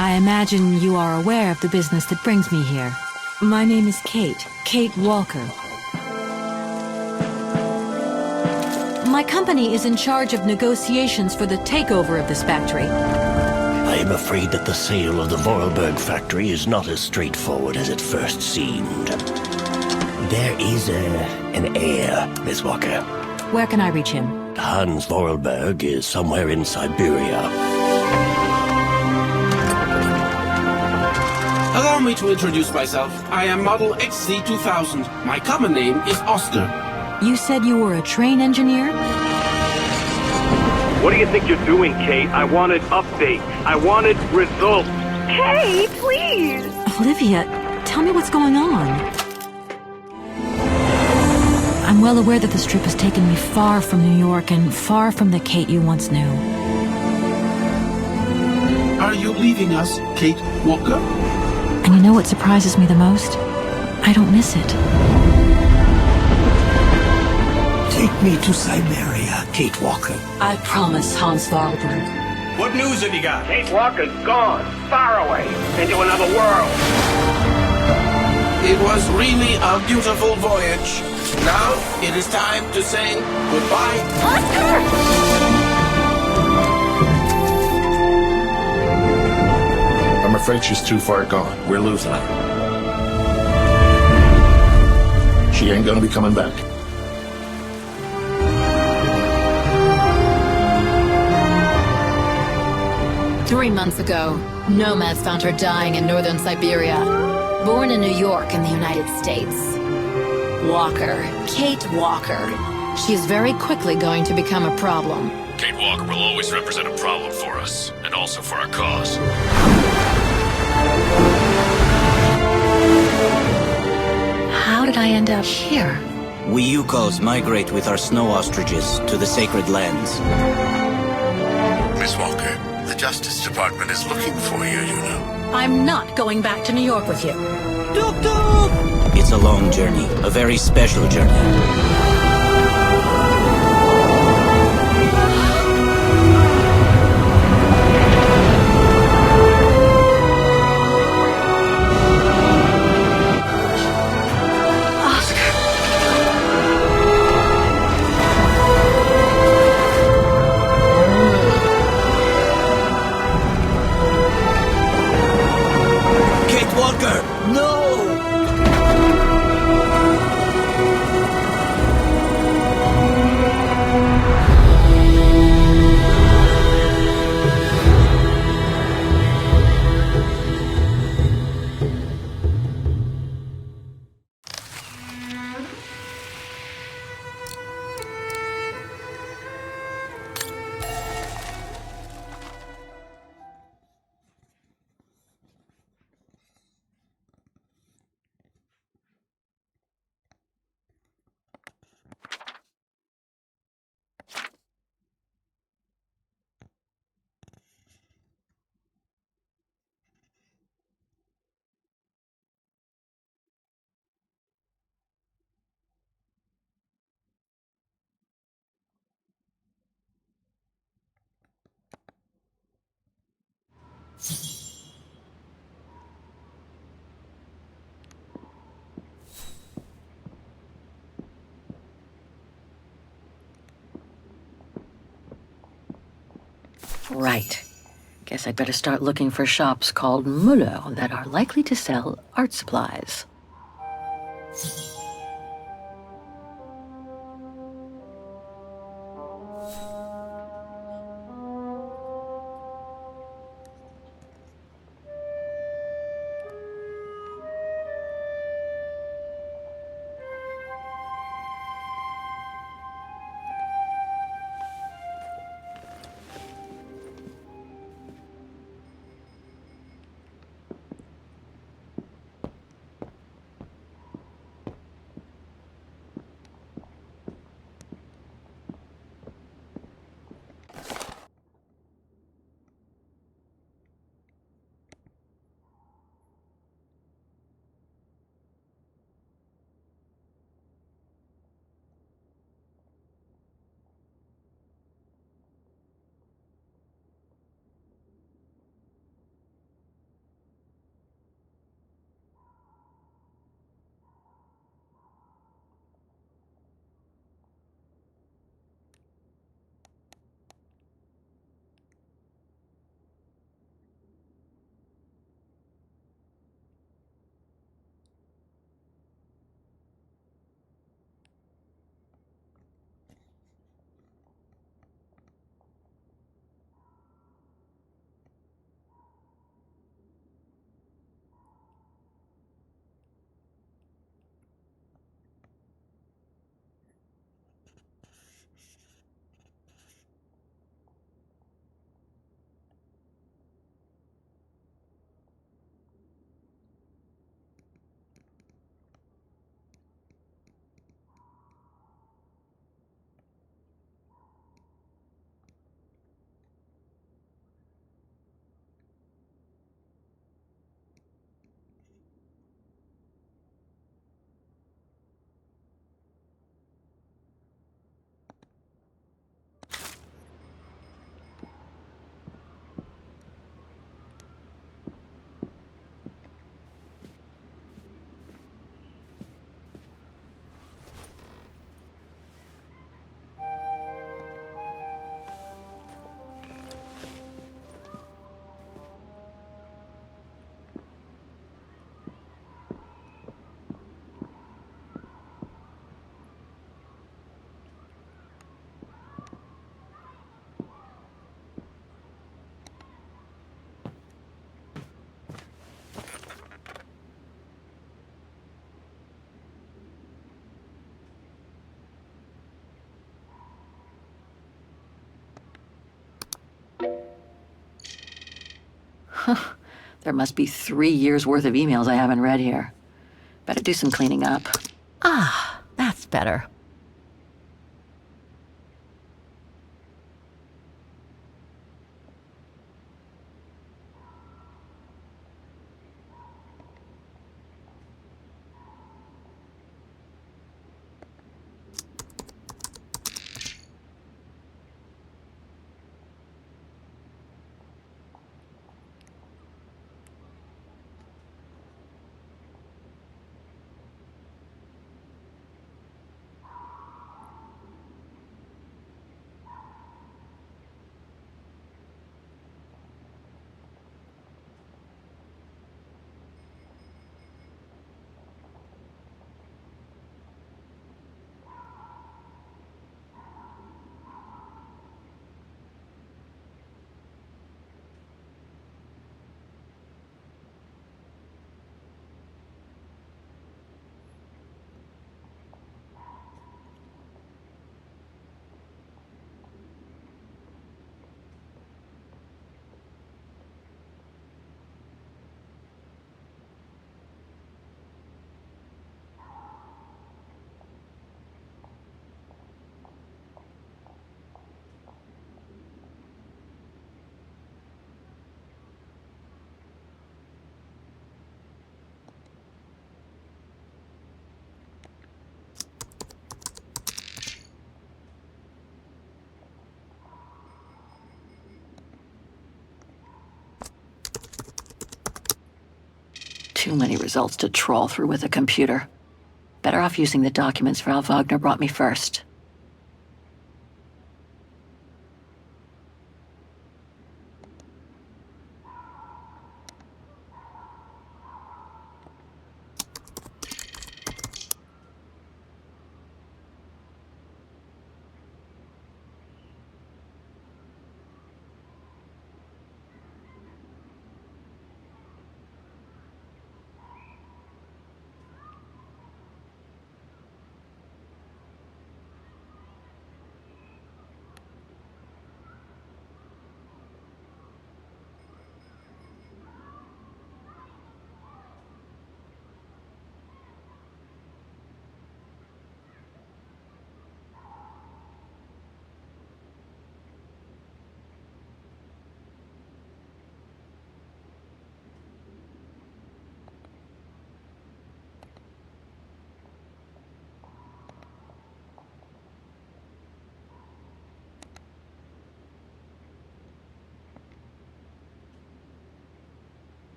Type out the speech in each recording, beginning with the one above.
I imagine you are aware of the business that brings me here. My name is Kate Walker. My company is in charge of negotiations for the takeover of this factory. I am afraid that the sale of the Vorarlberg factory is not as straightforward as it first seemed. There is an heir, Miss Walker. Where can I reach him? Hans Vorarlberg is somewhere in Syberia. Allow me to introduce myself. I am Model XC2000. My common name is Oscar. You said you were a train engineer? What do you think you're doing, Kate? I wanted updates. I wanted results. Kate, please! Olivia, tell me what's going on. I'm well aware that this trip has taken me far from New York and far from the Kate you once knew. Are you leaving us, Kate Walker? And you know what surprises me the most? I don't miss it. Take me to Syberia, Kate Walker. I promise, Hans Vorarlberg. What news have you got? Kate Walker's gone, far away, into another world. It was really a beautiful voyage. Now it is time to say goodbye. I'm afraid she's too far gone. We're losing her. She ain't gonna be coming back. Three months ago, nomads found her dying in northern Syberia. Born in New York in the United States. Walker, Kate Walker. She is very quickly going to become a problem. Kate Walker will always represent a problem for us, and also for our cause. How did I end up here? We Yukos migrate with our snow ostriches to the sacred lands. Miss Walker, the Justice Department is looking for you, you know. I'm not going back to New York with you. It's a long journey, a very special journey. Right. Guess I'd better start looking for shops called Muller that are likely to sell art supplies. There must be 3 years worth of emails I haven't read here. Better do some cleaning up. Ah, that's better. Too many results to trawl through with a computer. Better off using the documents Frau Wagner brought me first.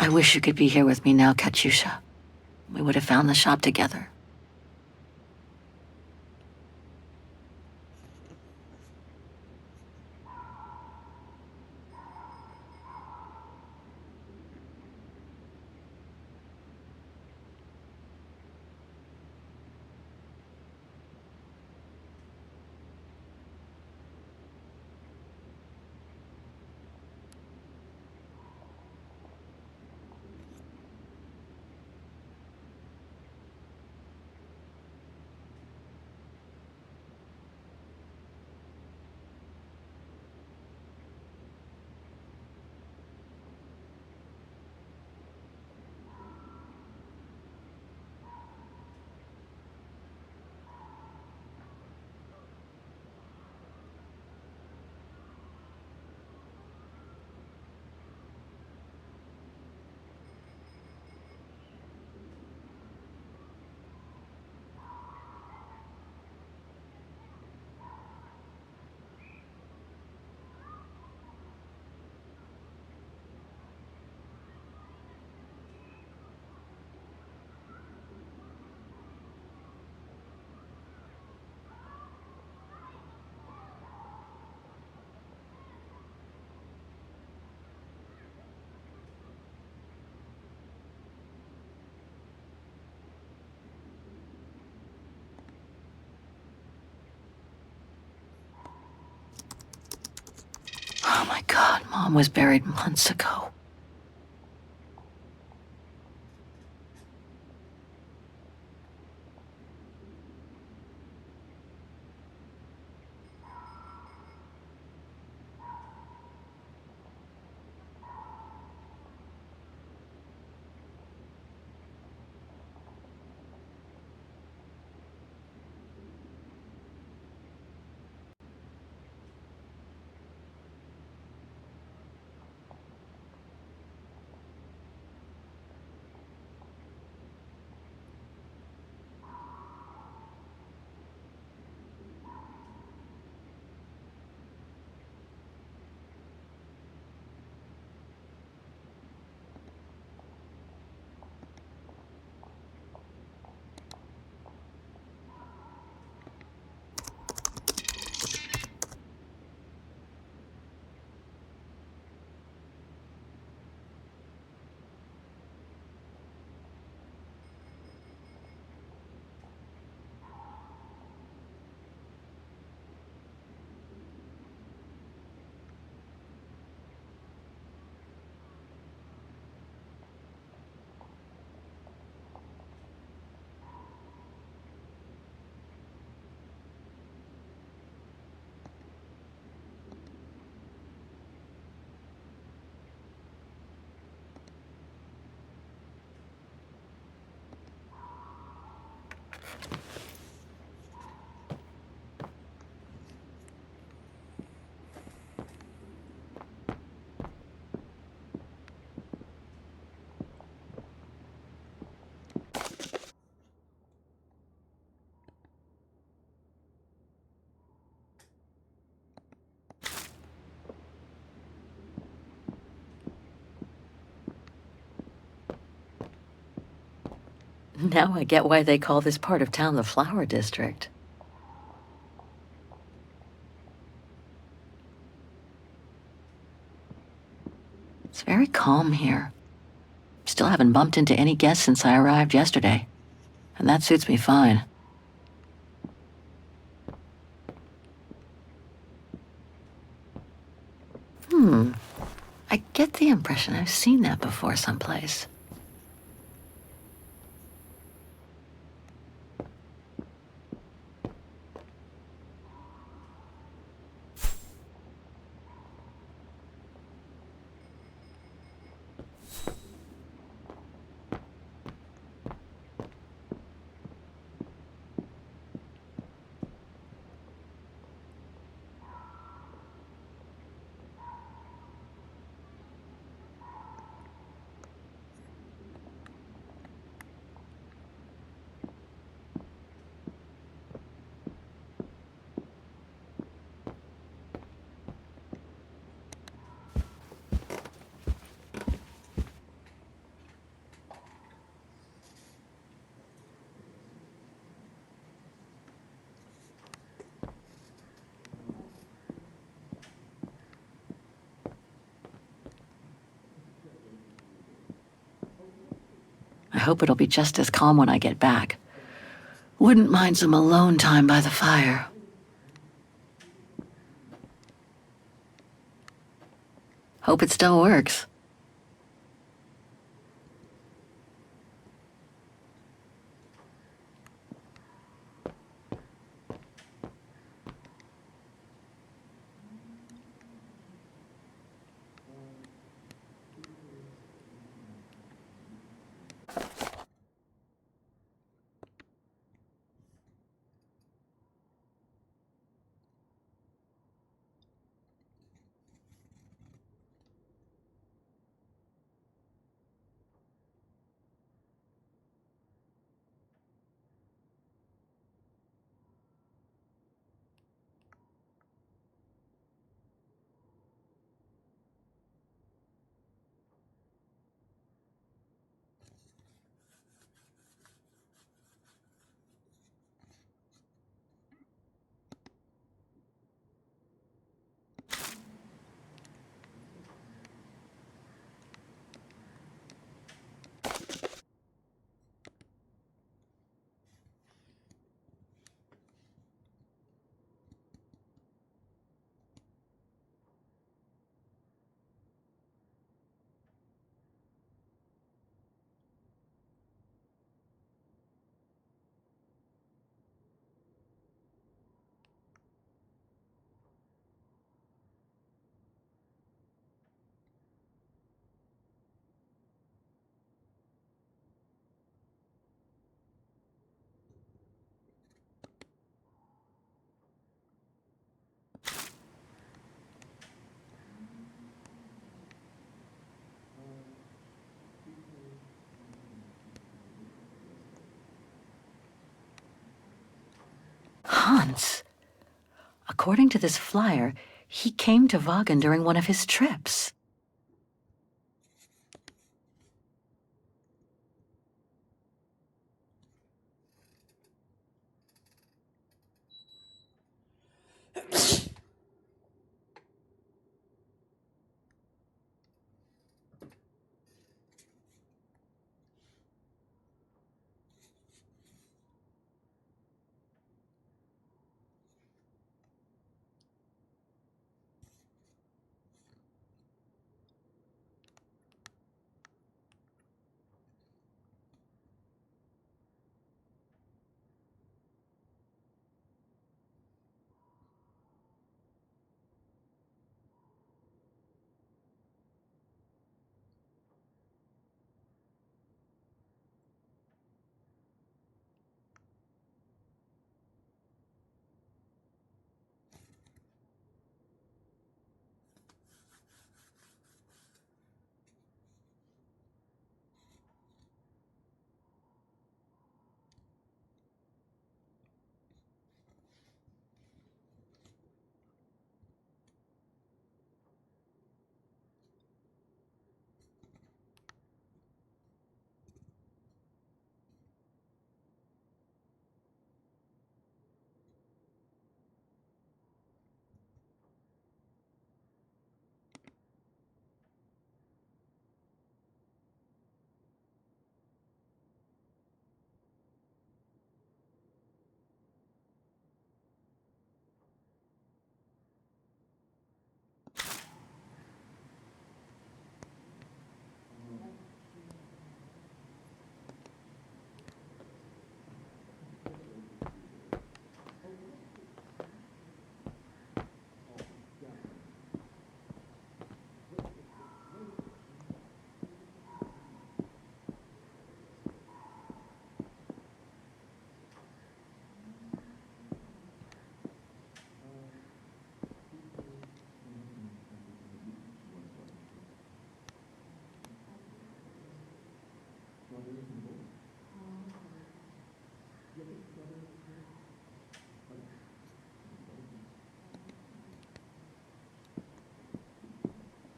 I wish you could be here with me now, Katyusha. We would have found the shop together. Oh my God, Mom was buried months ago. Now I get why they call this part of town the Flower District. It's very calm here. Still haven't bumped into any guests since I arrived yesterday, and that suits me fine. I get the impression I've seen that before someplace. I hope it'll be just as calm when I get back. Wouldn't mind some alone time by the fire. Hope it still works. Hans. According to this flyer, he came to Vaughan during one of his trips.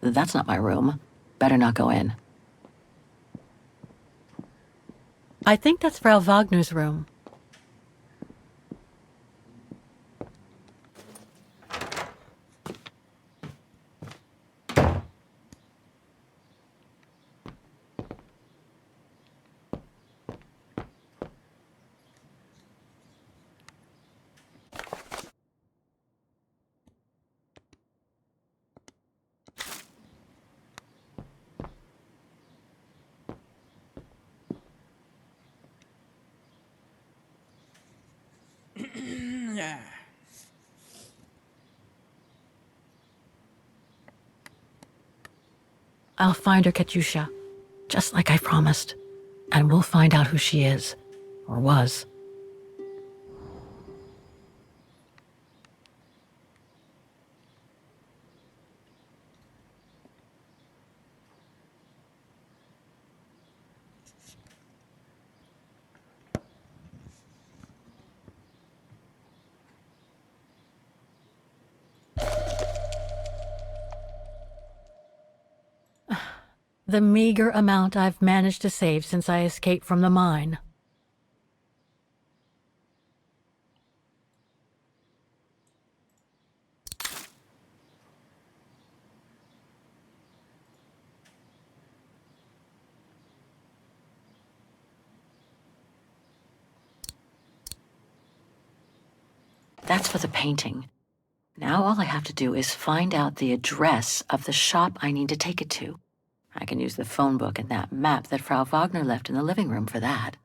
That's not my room. Better not go in. I think that's Frau Wagner's room. I'll find her, Katyusha. Just like I promised. And we'll find out who she is. Or was. The meager amount I've managed to save since I escaped from the mine. That's for the painting. Now all I have to do is find out the address of the shop I need to take it to. I can use the phone book and that map that Frau Wagner left in the living room for that.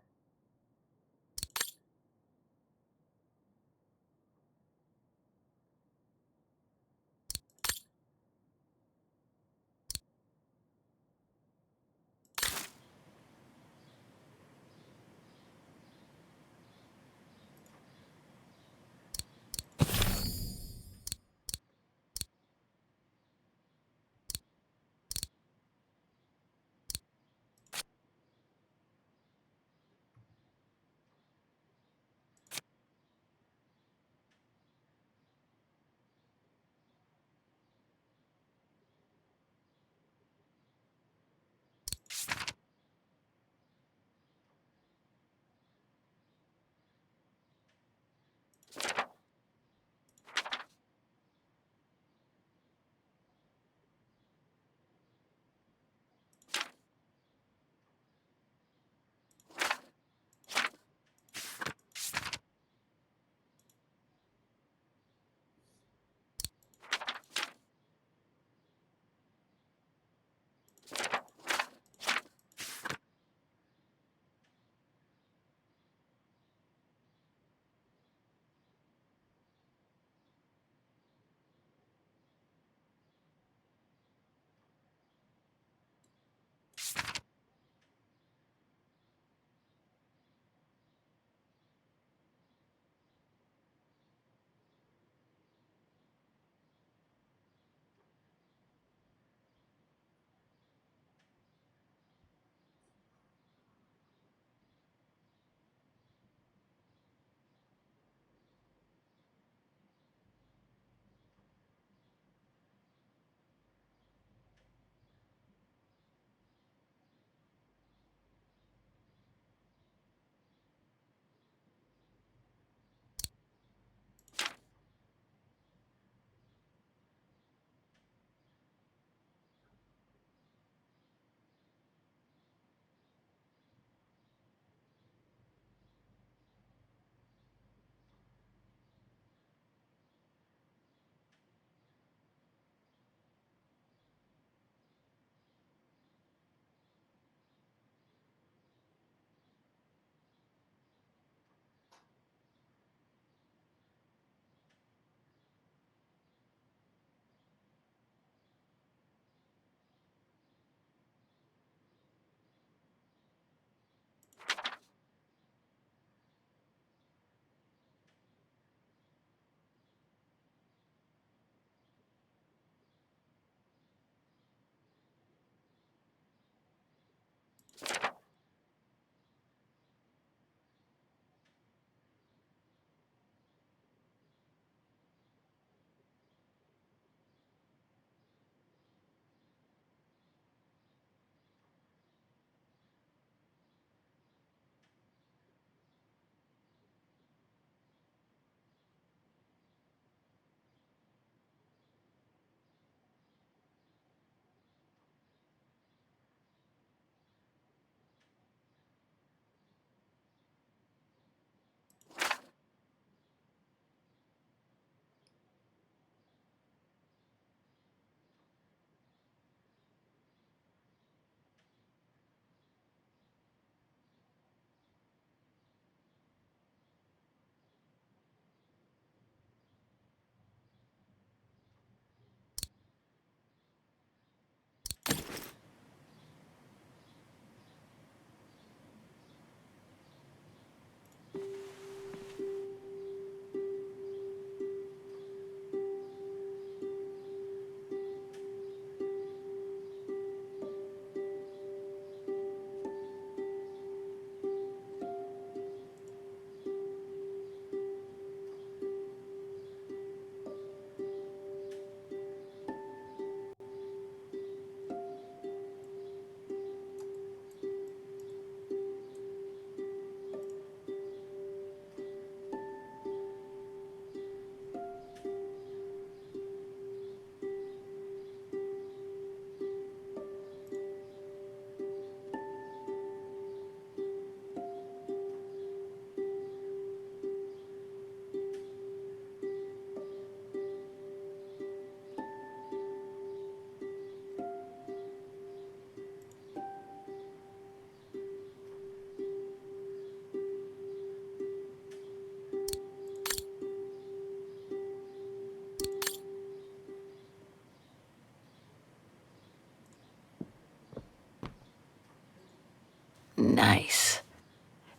nice.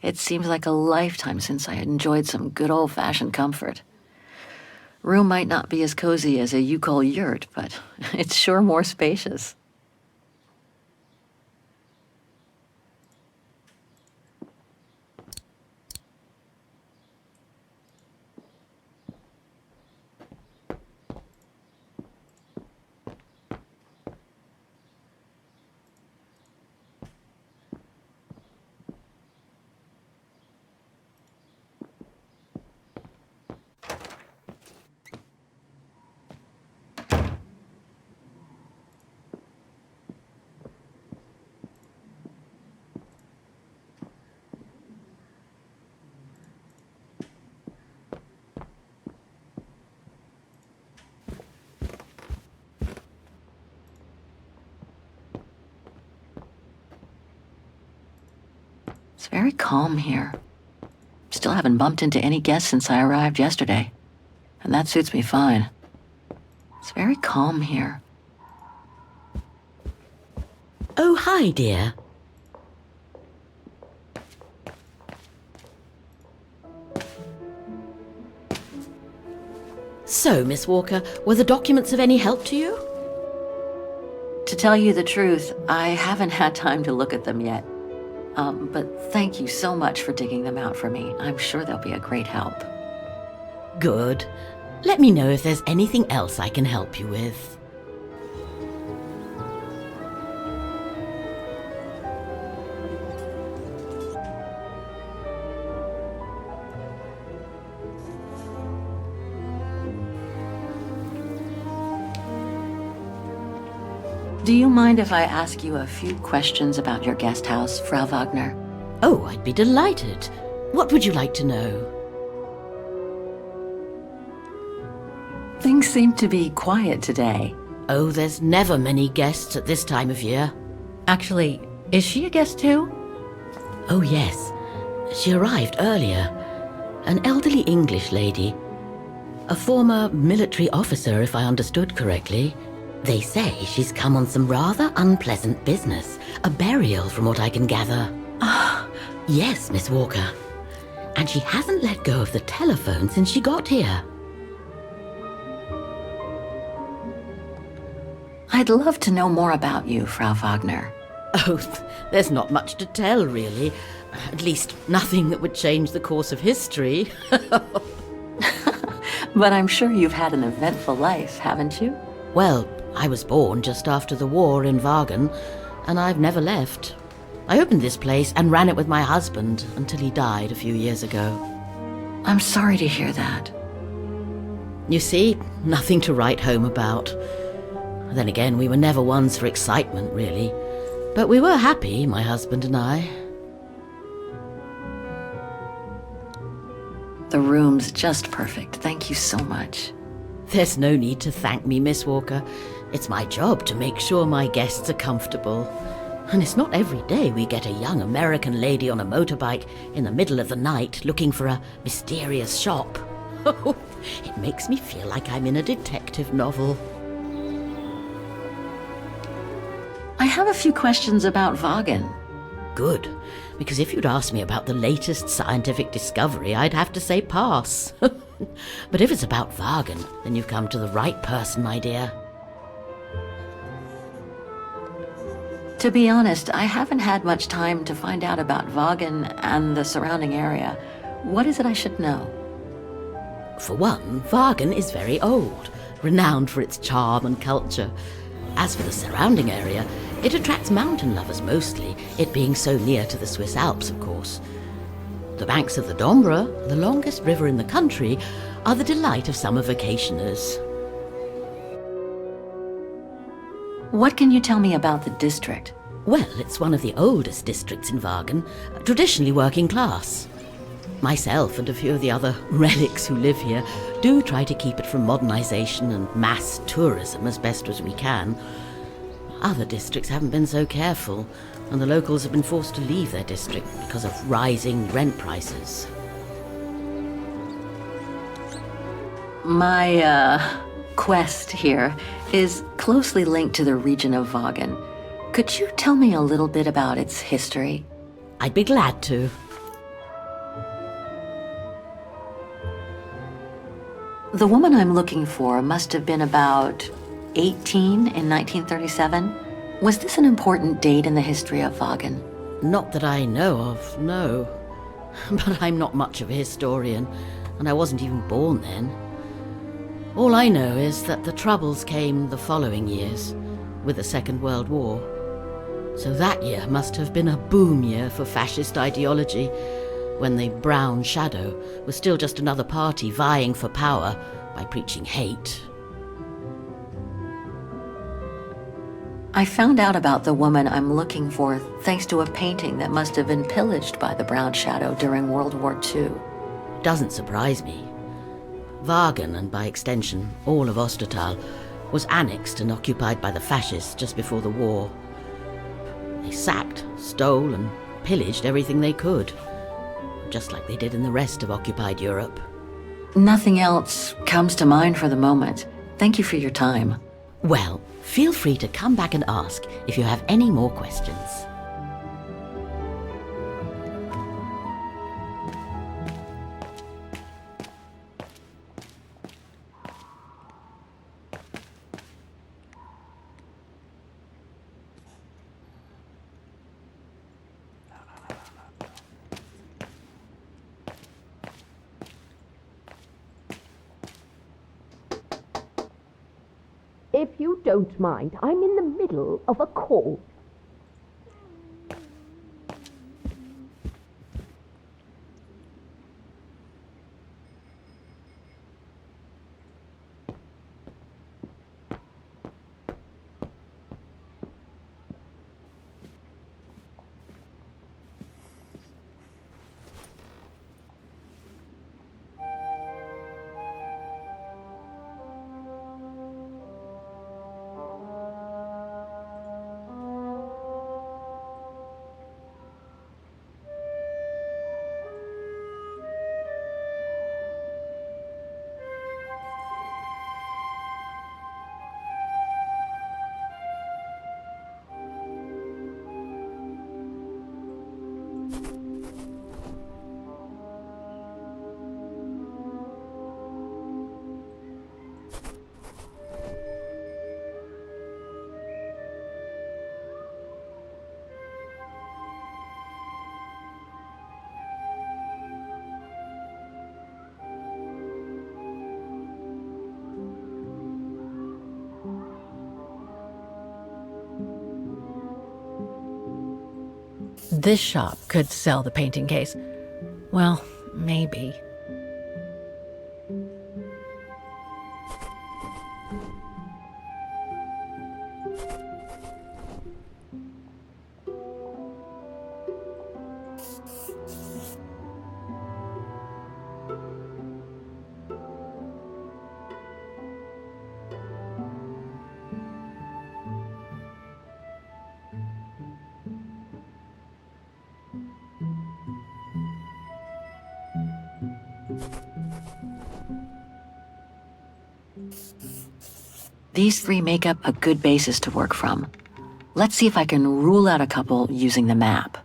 It seems like a lifetime since I enjoyed some good old-fashioned comfort. Room might not be as cozy as a you-call yurt, but it's sure more spacious. It's very calm here. Still haven't bumped into any guests since I arrived yesterday. And that suits me fine. It's very calm here. Oh, hi, dear. So, Miss Walker, were the documents of any help to you? To tell you the truth, I haven't had time to look at them yet. But thank you so much for digging them out for me. I'm sure they'll be a great help. Good. Let me know if there's anything else I can help you with. Do you mind if I ask you a few questions about your guest house, Frau Wagner? Oh, I'd be delighted. What would you like to know? Things seem to be quiet today. Oh, there's never many guests at this time of year. Actually, is she a guest too? Oh, yes. She arrived earlier. An elderly English lady. A former military officer, if I understood correctly. They say she's come on some rather unpleasant business. A burial, from what I can gather. Yes, Miss Walker. And she hasn't let go of the telephone since she got here. I'd love to know more about you, Frau Wagner. Oh, there's not much to tell, really. At least nothing that would change the course of history. But I'm sure you've had an eventful life, haven't you? Well, I was born just after the war in Wagen, and I've never left. I opened this place and ran it with my husband until he died a few years ago. I'm sorry to hear that. You see, nothing to write home about. Then again, we were never ones for excitement, really. But we were happy, my husband and I. The room's just perfect. Thank you so much. There's no need to thank me, Miss Walker. It's my job to make sure my guests are comfortable. And it's not every day we get a young American lady on a motorbike in the middle of the night looking for a mysterious shop. It makes me feel like I'm in a detective novel. I have a few questions about Wagen. Good, because if you'd asked me about the latest scientific discovery, I'd have to say pass. But if it's about Wagen, then you've come to the right person, my dear. To be honest, I haven't had much time to find out about Wagen and the surrounding area. What is it I should know? For one, Wagen is very old, renowned for its charm and culture. As for the surrounding area, it attracts mountain lovers mostly, it being so near to the Swiss Alps, of course. The banks of the Dombra, the longest river in the country, are the delight of summer vacationers. What can you tell me about the district? Well, it's one of the oldest districts in Wagen, traditionally working class. Myself and a few of the other relics who live here do try to keep it from modernization and mass tourism as best as we can. Other districts haven't been so careful, and the locals have been forced to leave their district because of rising rent prices. My, quest here is closely linked to the region of Wagen. Could you tell me a little bit about its history? I'd be glad to. The woman I'm looking for must have been about 18 in 1937. Was this an important date in the history of Vagan? Not that I know of, no. But I'm not much of a historian, and I wasn't even born then. All I know is that the Troubles came the following years, with the Second World War. So that year must have been a boom year for fascist ideology, when the Brown Shadow was still just another party vying for power by preaching hate. I found out about the woman I'm looking for thanks to a painting that must have been pillaged by the Brown Shadow during World War II. Doesn't surprise me. Vagan, and by extension all of Ostertal, was annexed and occupied by the fascists just before the war. They sacked, stole, and pillaged everything they could, just like they did in the rest of occupied Europe. Nothing else comes to mind for the moment. Thank you for your time. Well, feel free to come back and ask if you have any more questions. If you don't mind, I'm in the middle of a call. This shop could sell the painting case. Well, maybe. These three make up a good basis to work from. Let's see if I can rule out a couple using the map.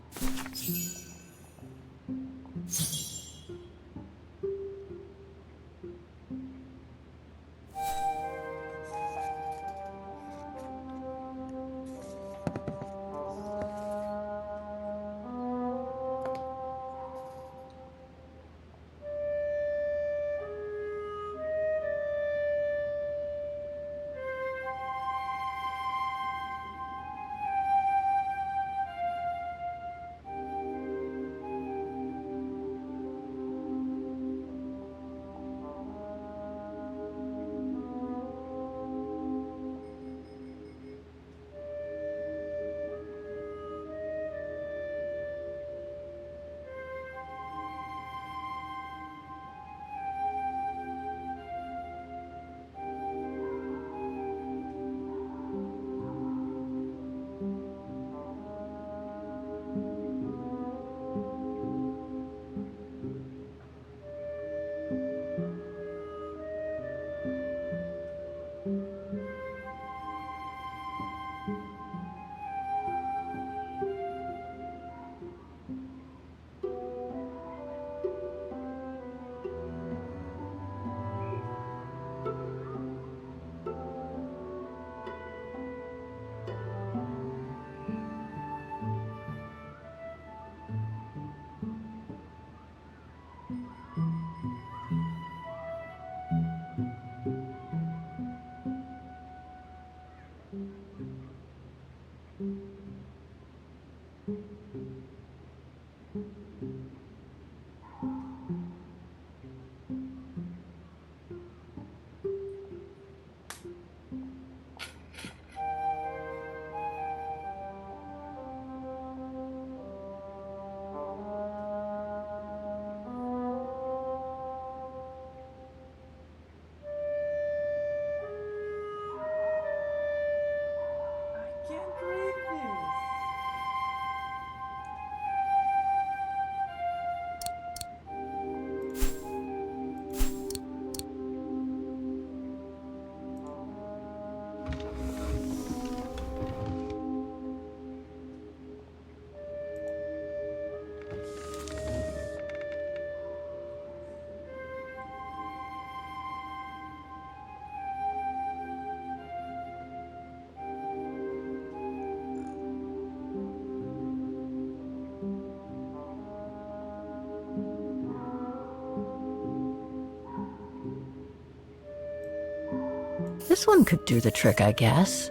This one could do the trick, I guess.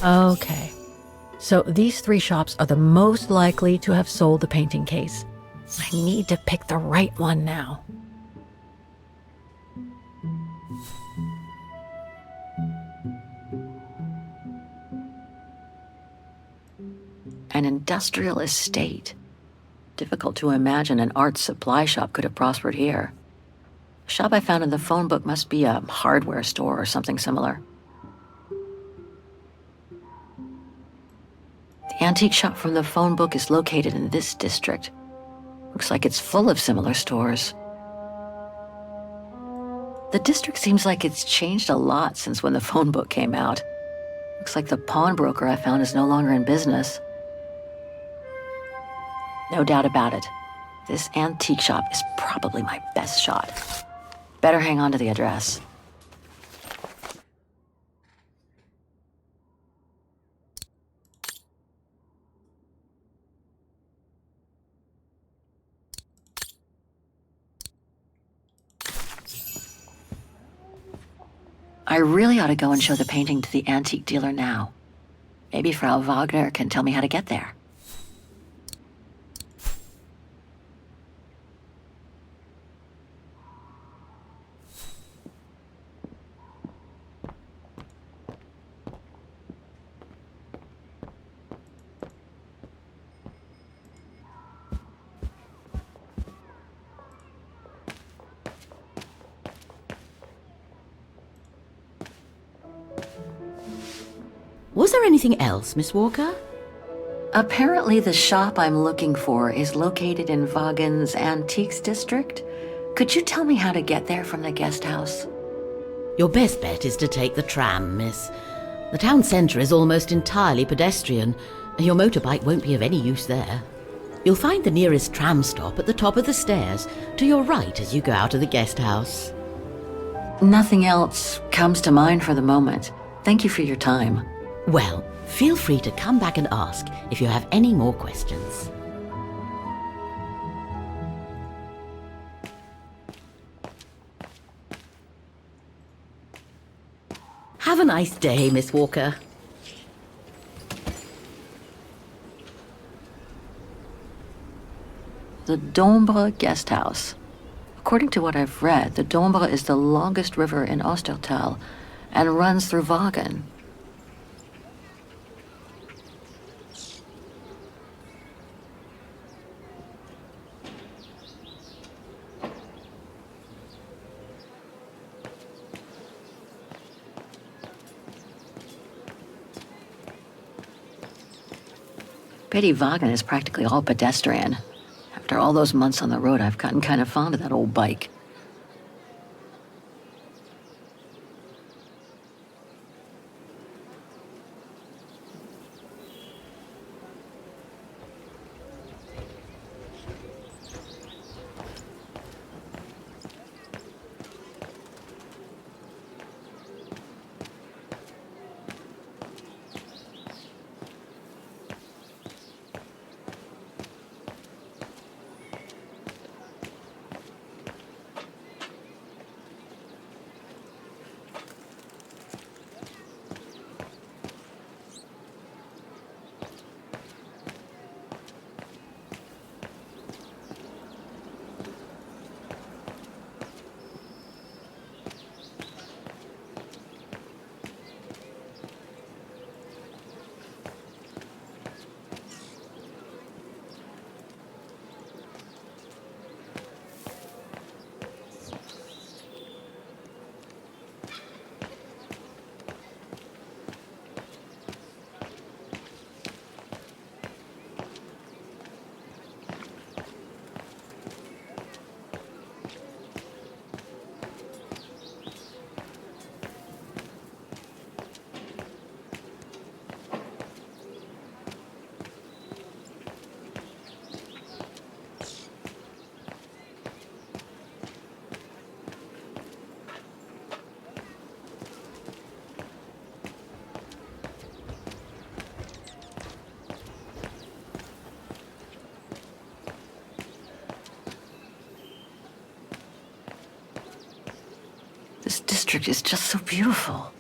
Okay. So these three shops are the most likely to have sold the painting case. I need to pick the right one now. An industrial estate. Difficult to imagine an art supply shop could have prospered here. The shop I found in the phone book must be a hardware store or something similar. The antique shop from the phone book is located in this district. Looks like it's full of similar stores. The district seems like it's changed a lot since when the phone book came out. Looks like the pawnbroker I found is no longer in business. No doubt about it. This antique shop is probably my best shot. Better hang on to the address. I really ought to go and show the painting to the antique dealer now. Maybe Frau Wagner can tell me how to get there. Was there anything else, Miss Walker? Apparently the shop I'm looking for is located in Vaughan's Antiques District. Could you tell me how to get there from the guest house? Your best bet is to take the tram, miss. The town centre is almost entirely pedestrian, and your motorbike won't be of any use there. You'll find the nearest tram stop at the top of the stairs, to your right as you go out of the guest house. Nothing else comes to mind for the moment. Thank you for your time. Well, feel free to come back and ask if you have any more questions. Have a nice day, Miss Walker. The Dombre Guest House. According to what I've read, the Dombre is the longest river in Ostertal and runs through Vaughan. Betty Vaughan is practically all pedestrian. After all those months on the road, I've gotten kind of fond of that old bike. This district is just so beautiful.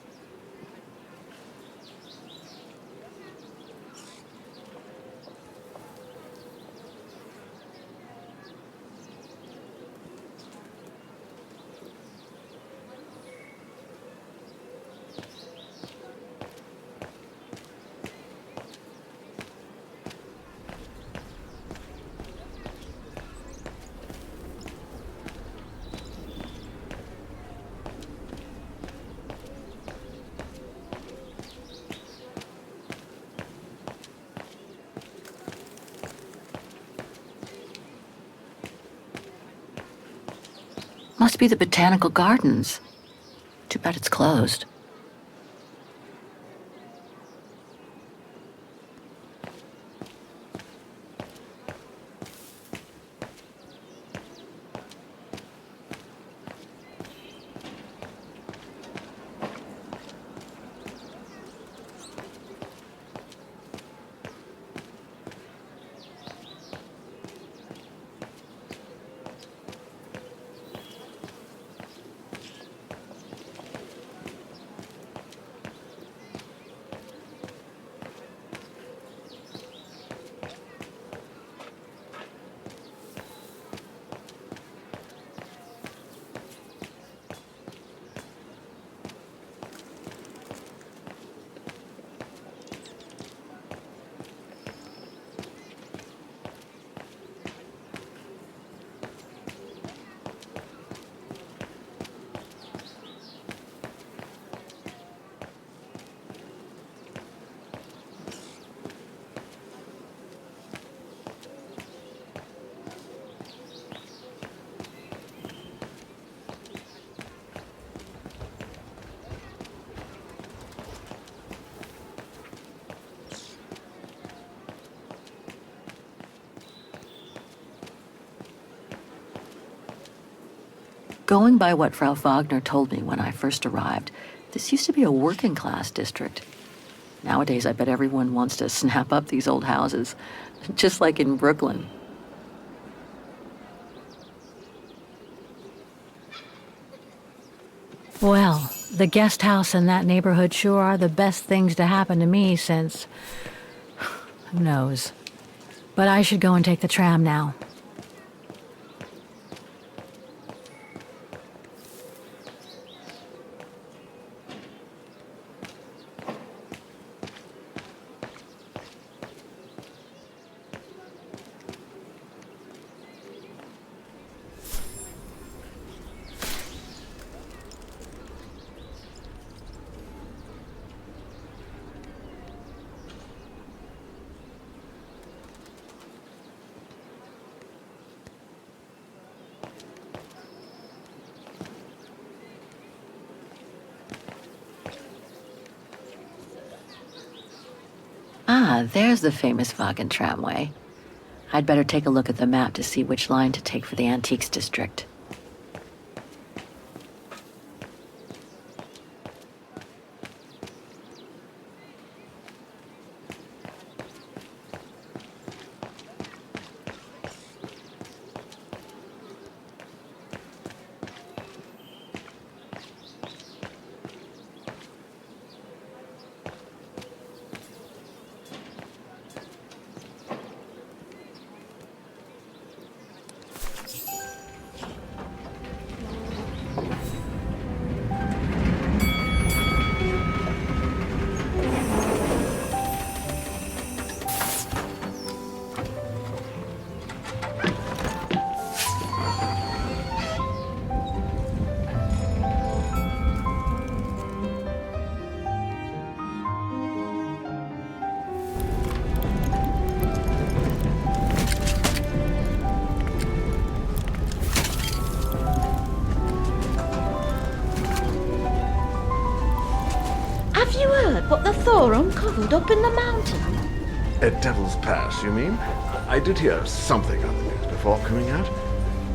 Must be the botanical gardens. Too bad it's closed. Going by what Frau Wagner told me when I first arrived, this used to be a working-class district. Nowadays, I bet everyone wants to snap up these old houses, just like in Brooklyn. Well, the guest house in that neighborhood sure are the best things to happen to me since... who knows. But I should go and take the tram now. Ah, there's the famous Wagen tramway. I'd better take a look at the map to see which line to take for the Antiques District. Have you heard what the Thor uncovered up in the mountain? At Devil's Pass, you mean? I did hear something on the news before coming out.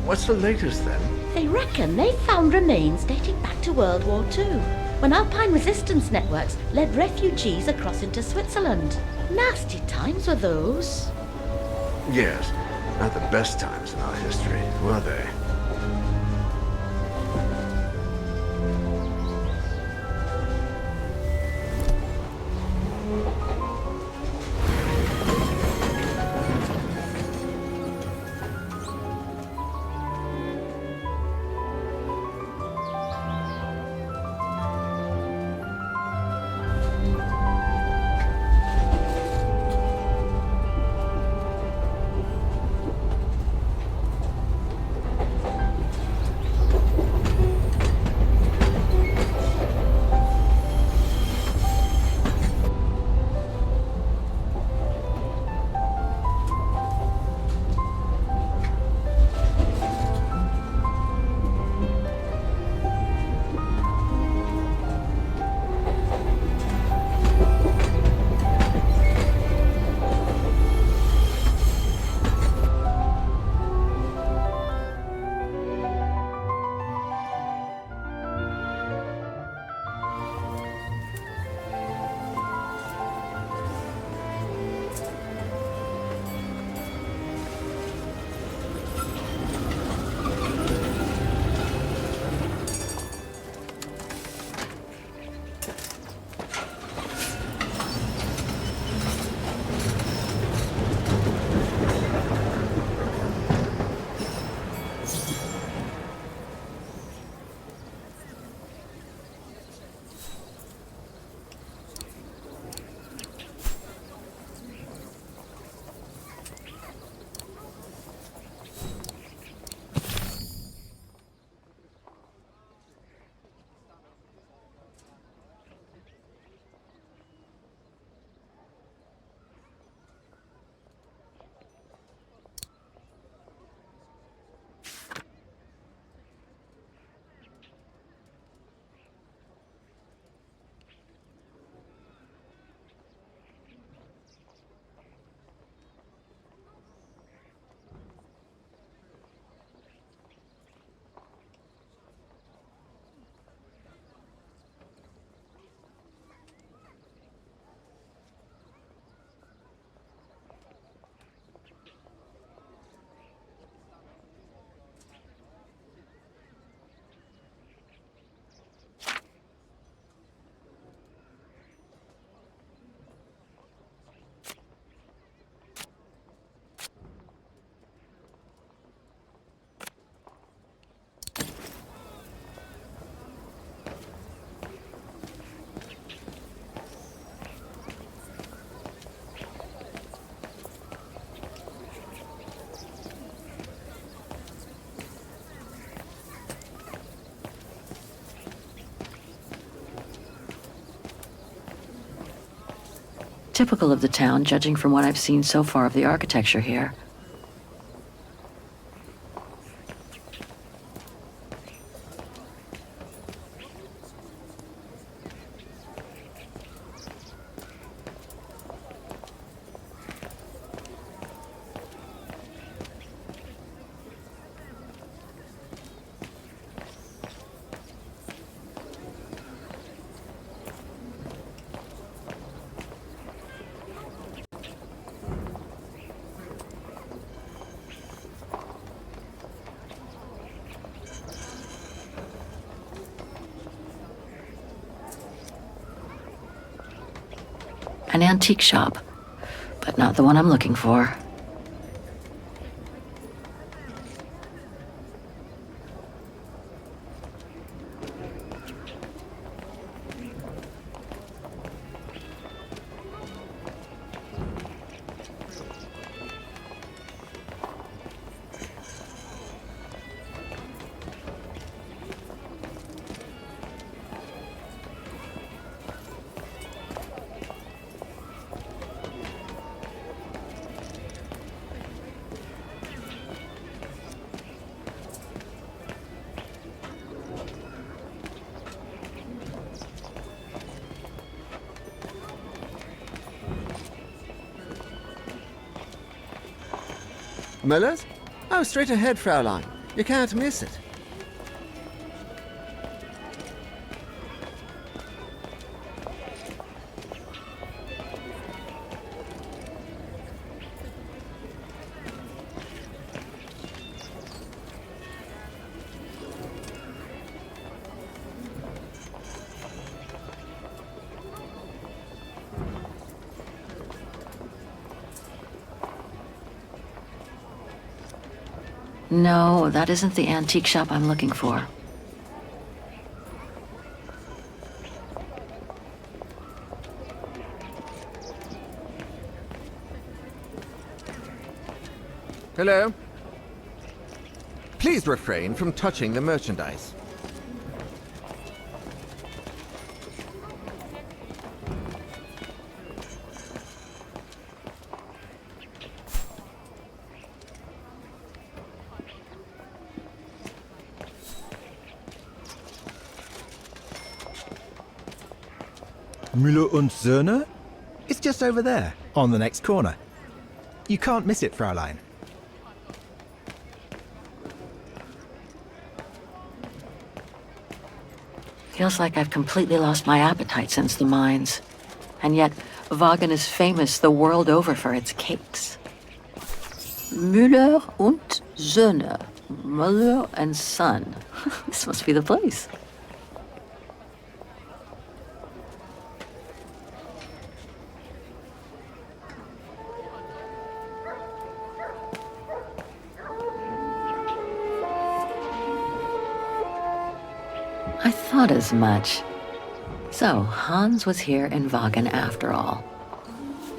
What's the latest then? They reckon they found remains dating back to World War II, when Alpine resistance networks led refugees across into Switzerland. Nasty times were those. Yes, not the best times in our history, were they? Typical of the town, judging from what I've seen so far of the architecture here. An antique shop, but not the one I'm looking for. Miller's? Oh, straight ahead, Fraulein. You can't miss it. No, that isn't the antique shop I'm looking for. Hello? Please refrain from touching the merchandise. Müller und Söhne? It's just over there, on the next corner. You can't miss it, Fraulein. Feels like I've completely lost my appetite since the mines. And yet, Wagen is famous the world over for its cakes. Müller und Söhne. Müller and Son. This must be the place. I thought as much. So, Hans was here in Wagen after all.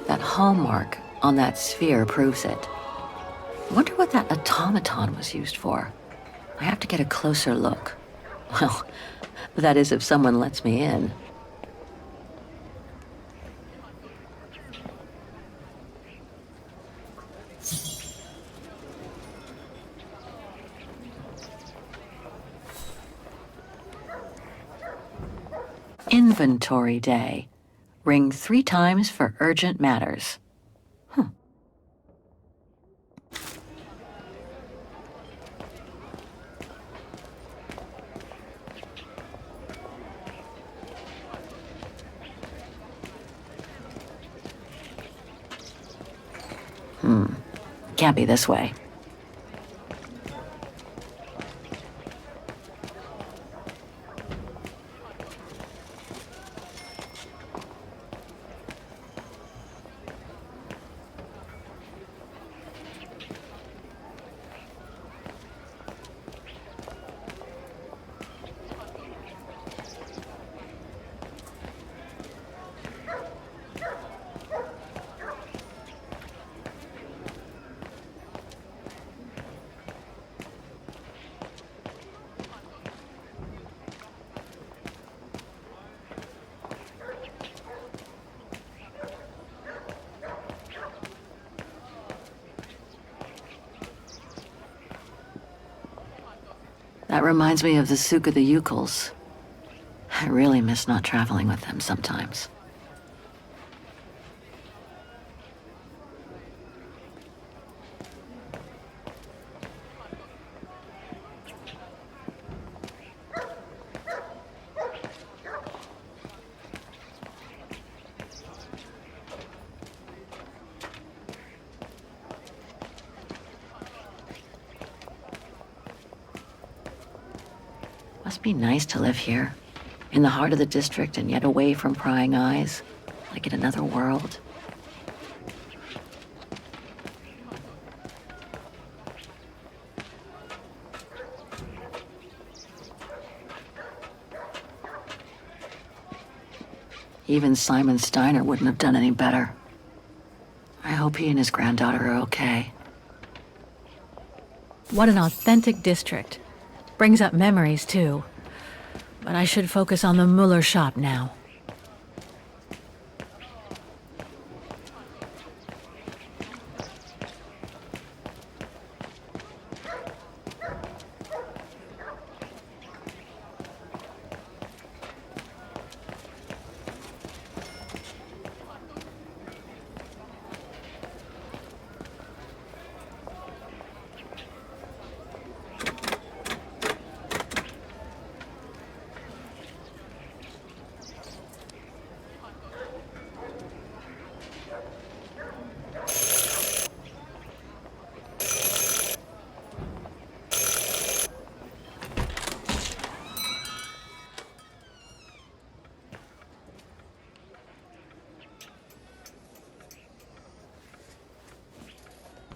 That hallmark on that sphere proves it. I wonder what that automaton was used for. I have to get a closer look. Well, that is if someone lets me in. Inventory day. Ring 3 times for urgent matters. Can't be this way. That reminds me of the Souk of the Ukels. I really miss not traveling with them sometimes. Must be nice to live here, in the heart of the district and yet away from prying eyes, like in another world. Even Simon Steiner wouldn't have done any better. I hope he and his granddaughter are okay. What an authentic district. Brings up memories, too. But I should focus on the Muller shop now.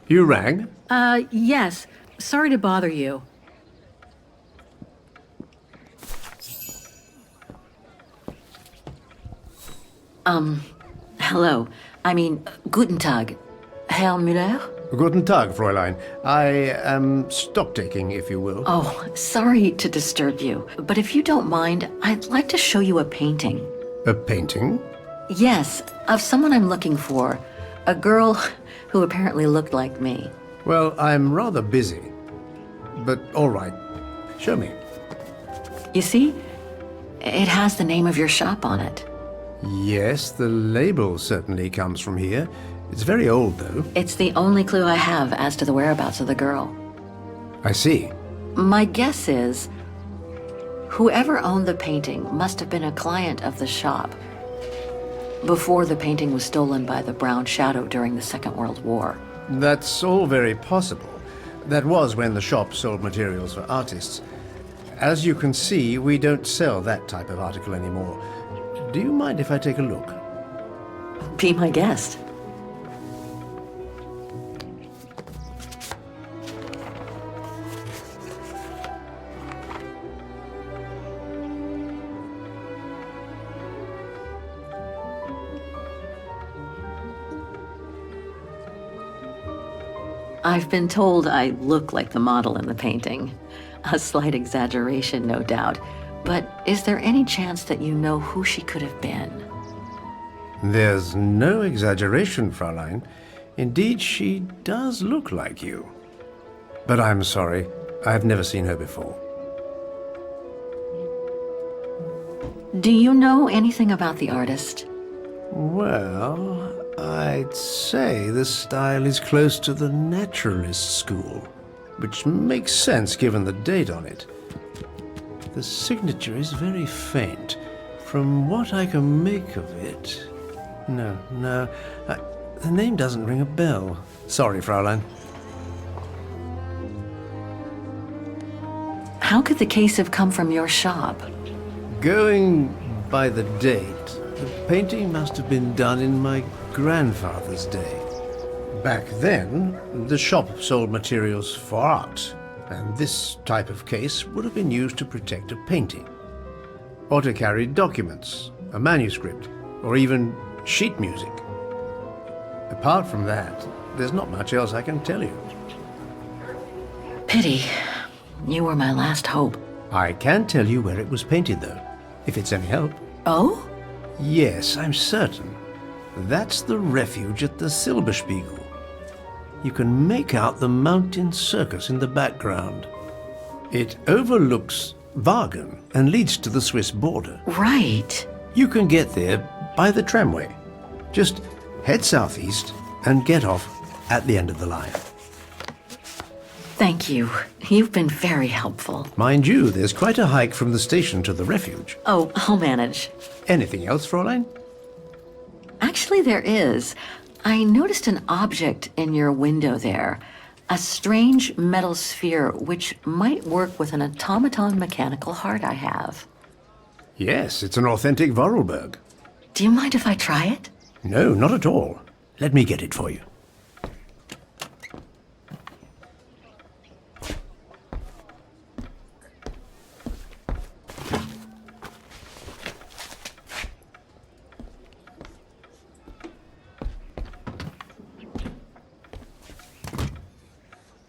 You rang? Yes. Sorry to bother you. Hello. I mean, guten Tag. Herr Müller? Guten Tag, Fräulein. I am stock-taking, if you will. Oh, sorry to disturb you, but if you don't mind, I'd like to show you a painting. A painting? Yes, of someone I'm looking for. A girl who apparently looked like me. Well, I'm rather busy. But all right. Show me. You see? It has the name of your shop on it. Yes, the label certainly comes from here. It's very old, though. It's the only clue I have as to the whereabouts of the girl. I see. My guess is, whoever owned the painting must have been a client of the shop before the painting was stolen by the Brown Shadow during the Second World War. That's all very possible. That was when the shop sold materials for artists. As you can see, we don't sell that type of article anymore. Do you mind if I take a look? Be my guest. I've been told I look like the model in the painting. A slight exaggeration, no doubt. But is there any chance that you know who she could have been? There's no exaggeration, Fräulein. Indeed, she does look like you. But I'm sorry, I've never seen her before. Do you know anything about the artist? Well, I'd say the style is close to the Naturalist school, which makes sense given the date on it. The signature is very faint. From what I can make of it... No, the name doesn't ring a bell. Sorry, Fräulein. How could the case have come from your shop? Going by the date, the painting must have been done in my grandfather's day. Back then, the shop sold materials for art, and this type of case would have been used to protect a painting, or to carry documents, a manuscript, or even sheet music. Apart from that, there's not much else I can tell you. Pity. You were my last hope. I can tell you where it was painted, though, if it's any help. Oh? Yes, I'm certain. That's the refuge at the Silberspiegel. You can make out the mountain circus in the background. It overlooks Wagen and leads to the Swiss border. Right. You can get there by the tramway. Just head southeast and get off at the end of the line. Thank you. You've been very helpful. Mind you, there's quite a hike from the station to the refuge. Oh, I'll manage. Anything else, Fräulein? Actually, there is. I noticed an object in your window there. A strange metal sphere which might work with an automaton mechanical heart I have. Yes, it's an authentic Vorarlberg. Do you mind if I try it? No, not at all. Let me get it for you.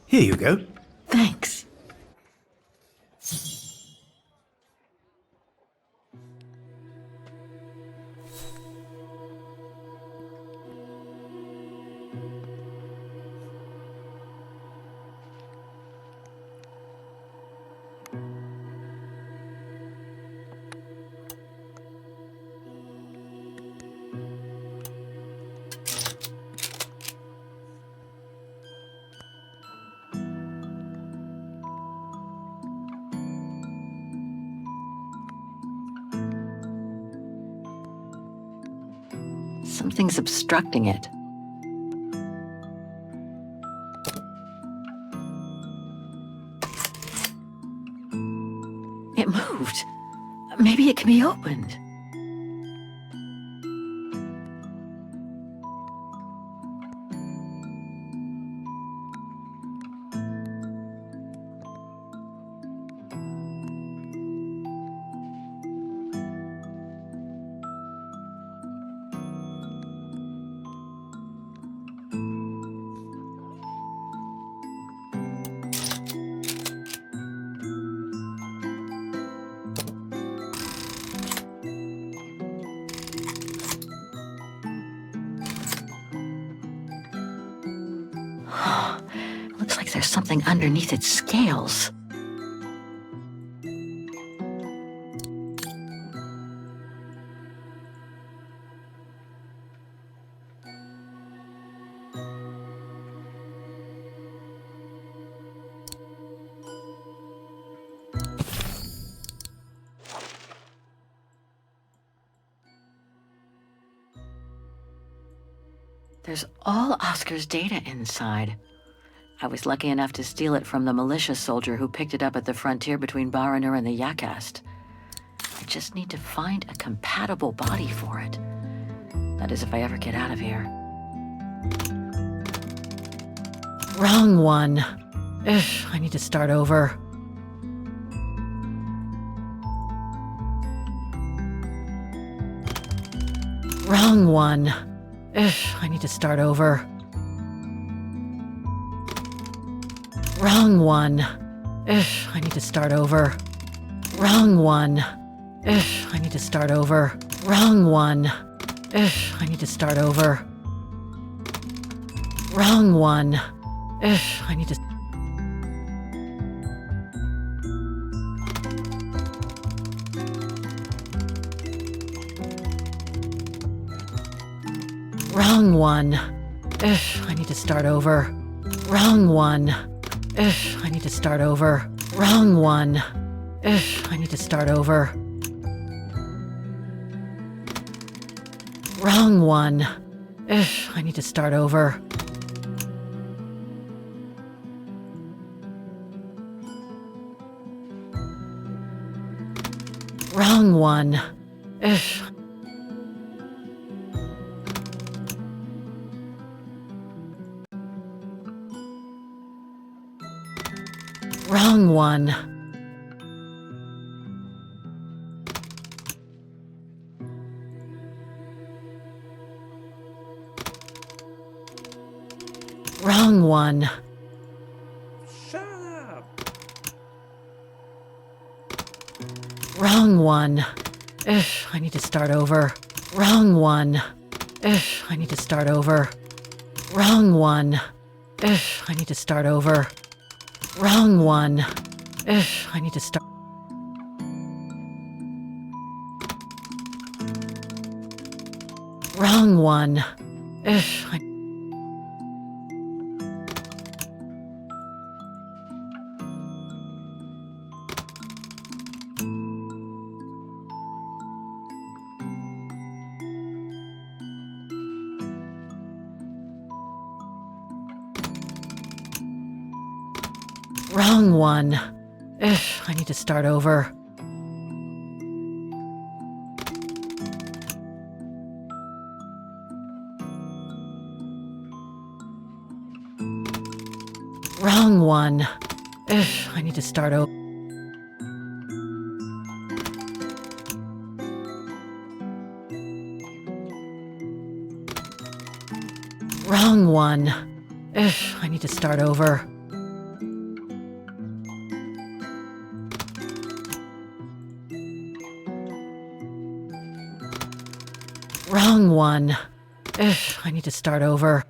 Here you go. Thanks. Something's obstructing it. It moved. Maybe it can be opened. Looks like there's something underneath its scales. There's all Oscar's data inside. I was lucky enough to steal it from the militia soldier who picked it up at the frontier between Baranur and the Yakast. I just need to find a compatible body for it. That is, if I ever get out of here. Wrong one. Ugh, I need to start over. Wrong one. Ugh, I need to start over. Wrong one. Ugh, I need to start over. Wrong one. Ugh, I need to start over. Wrong one. Ugh, I need to start over. Wrong one. Ugh, I need to... Wrong one. Ugh, I need to start over. Wrong one. Ugh, I need to start over. Wrong one. Ugh, I need to start over. Wrong one. Ugh, I need to start over. Wrong one. Ugh. Wrong one. Wrong one. Shut up. Wrong one. Ugh, I need to start over. Wrong one. Ugh, I need to start over. Wrong one. Ugh, I need to start over. Wrong one. Ugh, I need to start. Wrong one. Ugh, Wrong one. Ugh, I need to start over. Wrong one. Ugh, I need to start over. Wrong one. Ugh, I need to start over. Wrong one. Ugh, I need to start over.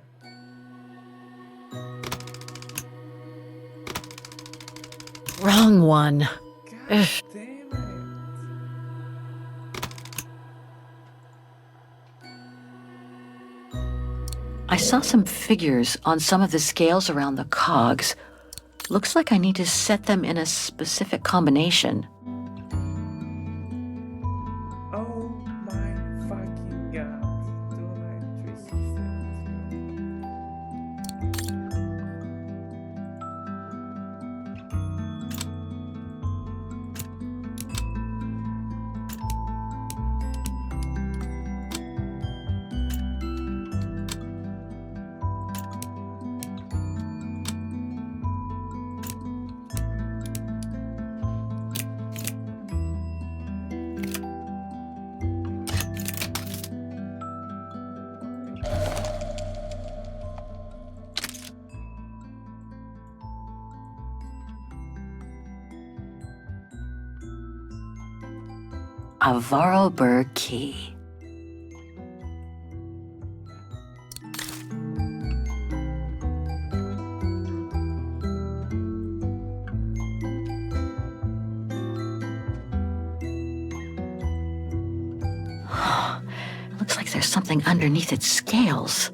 Wrong one. Ugh. I saw some figures on some of the scales around the cogs. Looks like I need to set them in a specific combination. Oh my fucking god. 2. A Vorarlberg key. Looks like there's something underneath its scales.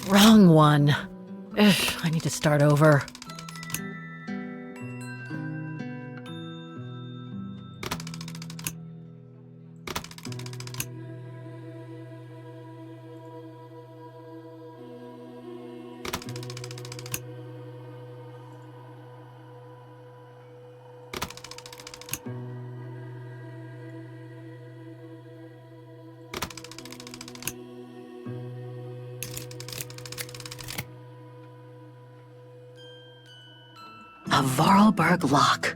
Wrong one. Ugh, I need to start over. A Vorarlberg lock.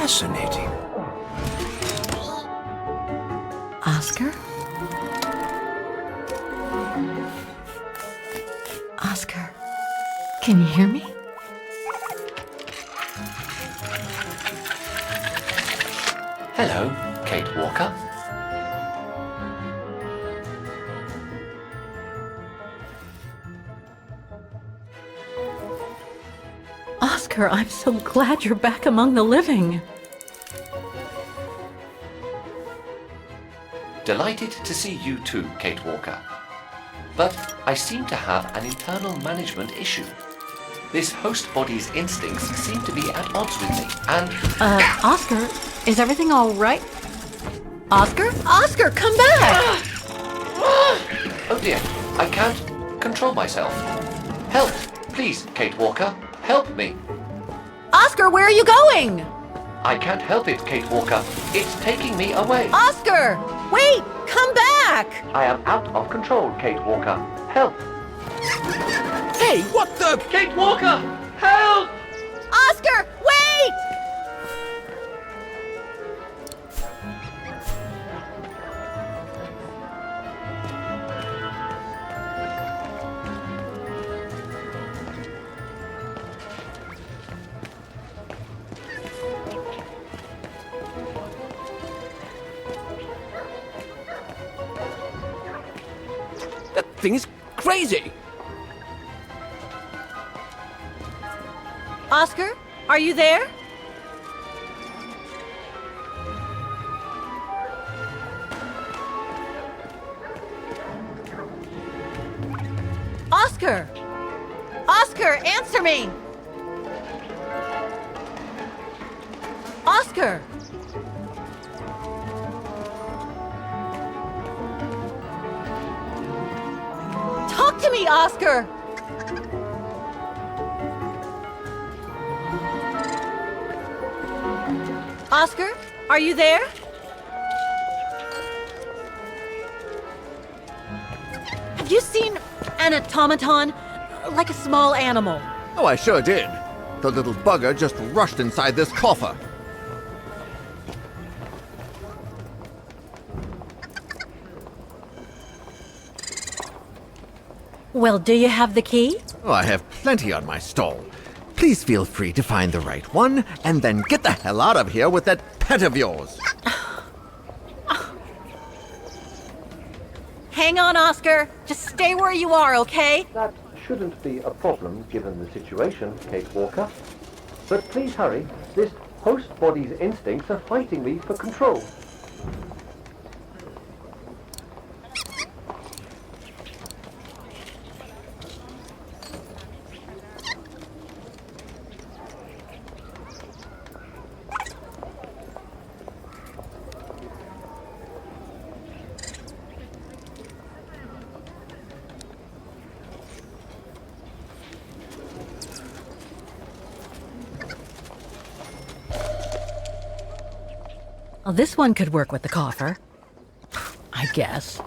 Fascinating. Oscar? Oscar, can you hear me? Hello, Kate Walker. Oscar? Oscar, I'm so glad you're back among the living. Delighted to see you too, Kate Walker. But I seem to have an internal management issue. This host body's instincts seem to be at odds with me, and... Oscar, is everything all right? Oscar? Oscar, come back! Oh dear, I can't control myself. Help, please, Kate Walker, help me. Oscar, where are you going? I can't help it, Kate Walker. It's taking me away. Oscar! Wait! Come back! I am out of control, Kate Walker. Help! Hey, what the? Kate Walker! Help! Oscar, wait! That thing is crazy! Oscar, are you there? Oscar! Oscar, answer me! Oscar! Talk to me, Oscar! Oscar, are you there? Have you seen an automaton? Like a small animal. Oh, I sure did. The little bugger just rushed inside this coffer. Well, do you have the key? Oh, I have plenty on my stall. Please feel free to find the right one, and then get the hell out of here with that pet of yours. Hang on, Oscar. Just stay where you are, okay? That shouldn't be a problem given the situation, Kate Walker. But please hurry. This host body's instincts are fighting me for control. Well, this one could work with the coffer. I guess.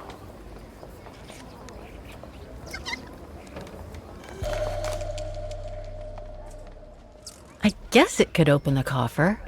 I guess it could open the coffer.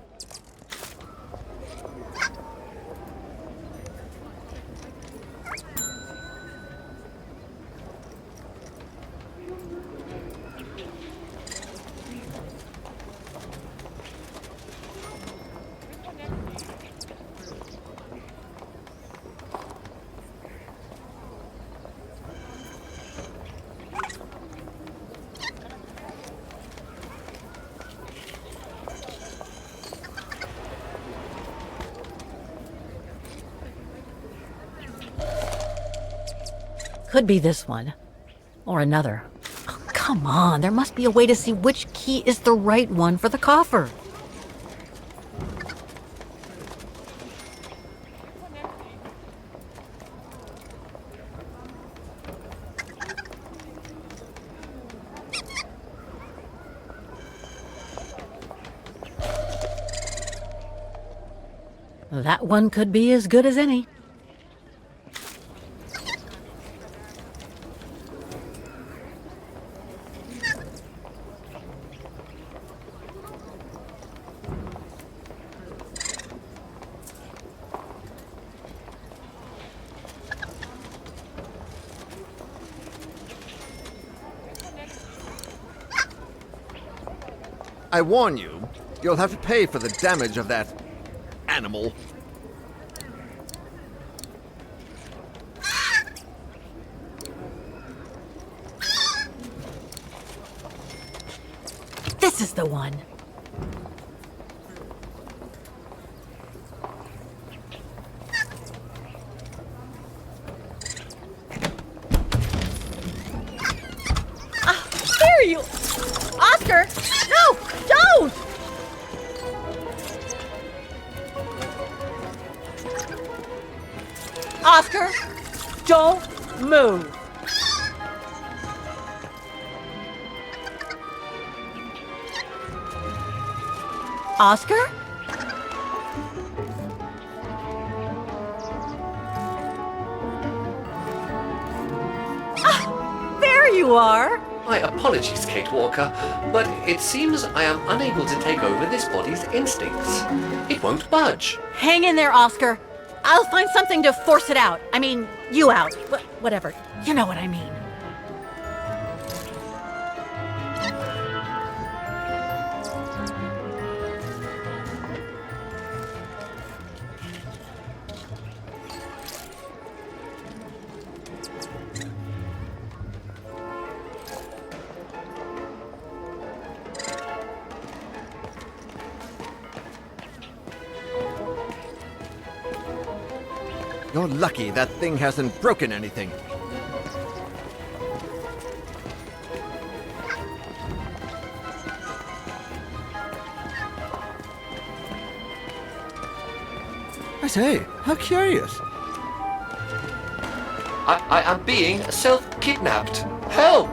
Could be this one. Or another. Oh, come on, there must be a way to see which key is the right one for the coffer. That one could be as good as any. I warn you, you'll have to pay for the damage of that animal. This This is the one. There you... Oscar! No! Don't! Oscar, don't move. Oscar? Ah, there you are. My apologies, Kate Walker, but it seems I am unable to take over this body's instincts. It won't budge. Hang in there, Oscar. I'll find something to force it out. I mean, you out. Whatever. You know what I mean. You're lucky that thing hasn't broken anything. I say, how curious. I am being self-kidnapped. Help!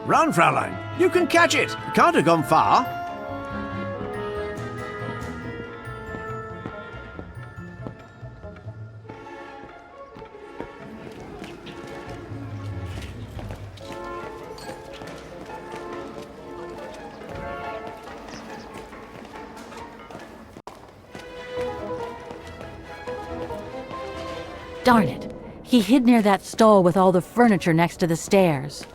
Run, Fraulein! You can catch it! You can't have gone far. Darn it. He hid near that stall with all the furniture next to the stairs.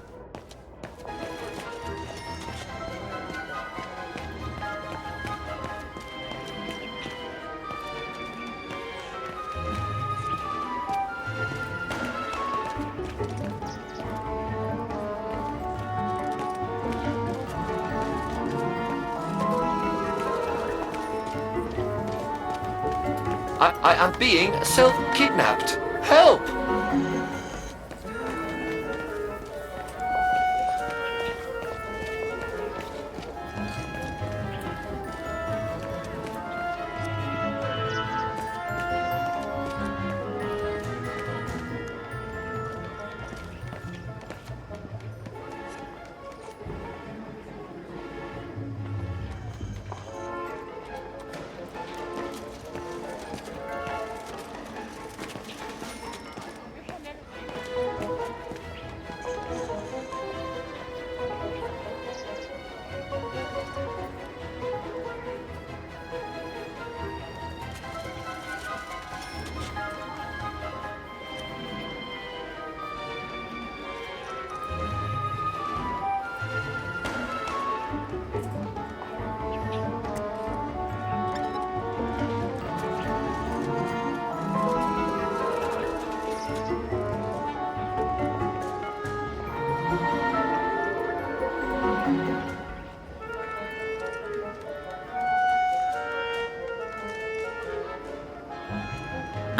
I am being self-kidnapped. Help!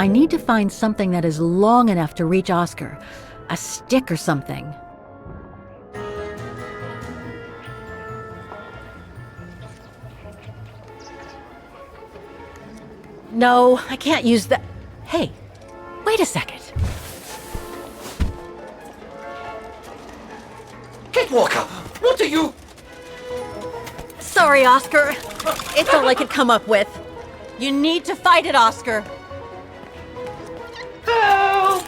I need to find something that is long enough to reach Oscar. A stick or something. No, I can't use that. Hey, wait a second. Kate Walker, what are you... Sorry, Oscar. It's all I could come up with. You need to fight it, Oscar. Help!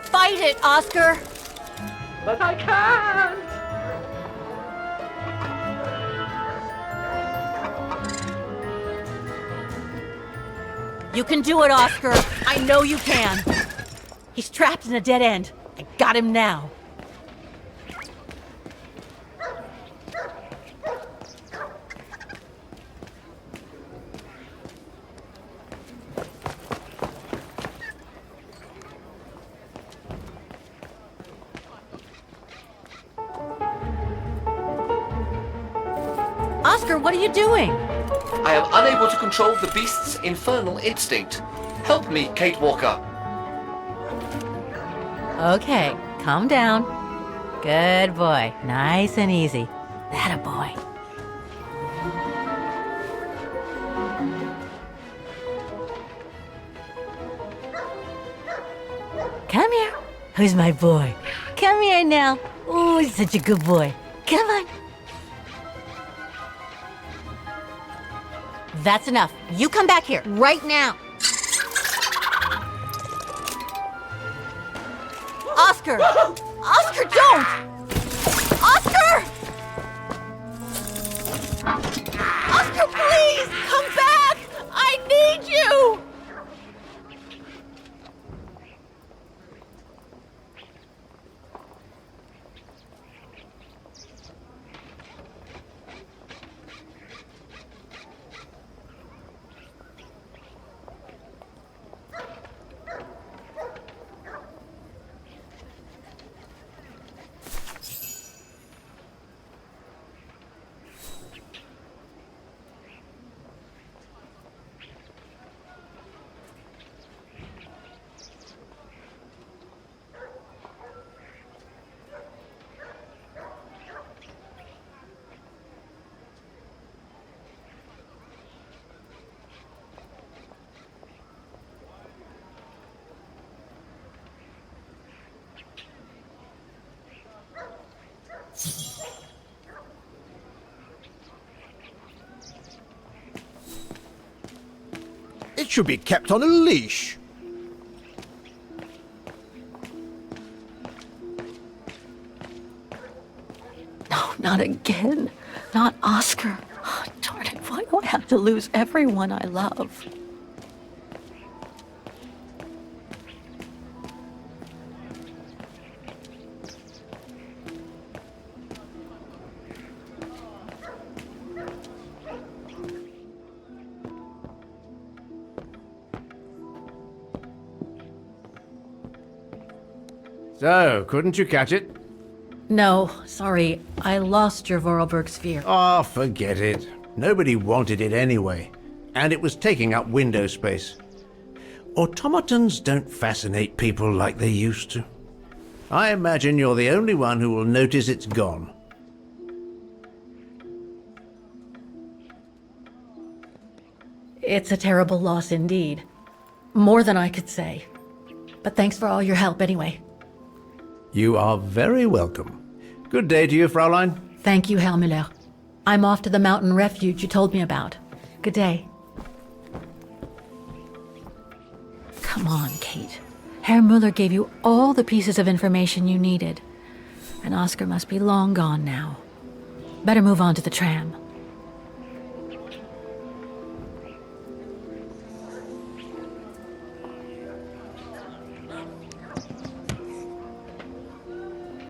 Fight it, Oscar! But I can't! You can do it, Oscar. I know you can. He's trapped in a dead end. I got him now. Oscar, what are you doing? I am unable to control the beast's infernal instinct. Help me, Kate Walker. Okay, calm down. Good boy. Nice and easy. That a boy. Come here. Who's my boy? Come here now. Oh, he's such a good boy. Come on. That's enough. You come back here, right now. Oscar! Oscar, don't! Oscar! Oscar, please! Come back! I need you! It should be kept on a leash. No, not again. Not Oscar. Oh, darn it, why do I have to lose everyone I love? So, couldn't you catch it? No, sorry. I lost your Vorarlberg sphere. Oh, forget it. Nobody wanted it anyway. And it was taking up window space. Automatons don't fascinate people like they used to. I imagine you're the only one who will notice it's gone. It's a terrible loss indeed. More than I could say. But thanks for all your help anyway. You are very welcome. Good day to you, Fraulein. Thank you, Herr Müller. I'm off to the mountain refuge you told me about. Good day. Come on, Kate. Herr Müller gave you all the pieces of information you needed. And Oscar must be long gone now. Better move on to the tram.